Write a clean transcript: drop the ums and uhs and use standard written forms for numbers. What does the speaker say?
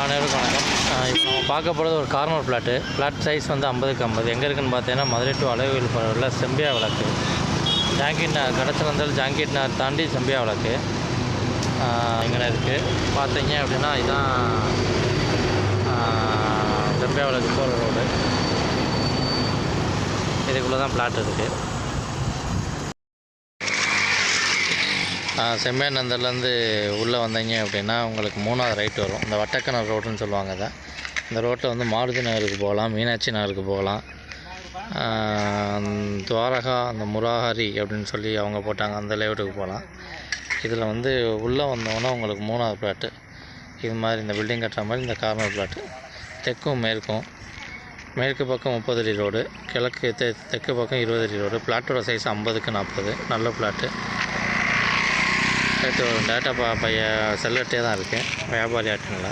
அனைவருக்கும் வணக்கம். இப்போ நம்ம பார்க்க போகிறது ஒரு கார்னர் ஃப்ளாட் சைஸ் வந்து 50க்கு 50. எங்கே இருக்குதுன்னு பார்த்தீங்கன்னா மதுரை டு அழகுவில் போகிற செம்பியா விளக்கு, ஜாங்கிட் நகர் கடச்சலந்தல் ஜாங்கிட் நகர் தாண்டி செம்பியா விளக்கு இங்கே இருக்குது. பார்த்தீங்க அப்படின்னா இதுதான் செம்பியா விளக்கு போகிற ரோடு. இதுக்குள்ளே தான் ஃப்ளாட் இருக்குது. செம்மையானந்தர்லேருந்து உள்ளே வந்தீங்க அப்படின்னா உங்களுக்கு 3வது ரைட் வரும். இந்த வட்டக்கணர் ரோடுன்னு சொல்லுவாங்க. தான் இந்த ரோட்டில் வந்து மாருதி நகருக்கு போகலாம், மீனாட்சி நகருக்கு போகலாம், துவாரகா, அந்த முராஹரி அப்படின்னு சொல்லி அவங்க போட்டாங்க அந்த லேஅவுட்டுக்கு போகலாம். இதில் வந்து உள்ளே வந்தோன்னா உங்களுக்கு 3வது ஃப்ளாட்டு இது மாதிரி இந்த பில்டிங் கட்டுற மாதிரி இந்த கார்னர் ஃப்ளாட்டு. தெற்கும் மேற்கும், மேற்கு பக்கம் 30 அடி ரோடு, கிழக்கு தெற்கு பக்கம் 20 அடி ரோடு. ஃப்ளாட்டோட சைஸ் 50க்கு 40, நல்ல ஃப்ளாட்டு. டேட்டா பைய செல்லட்டே தான் இருக்குது, வியாபாரி ஆட்டுங்களா.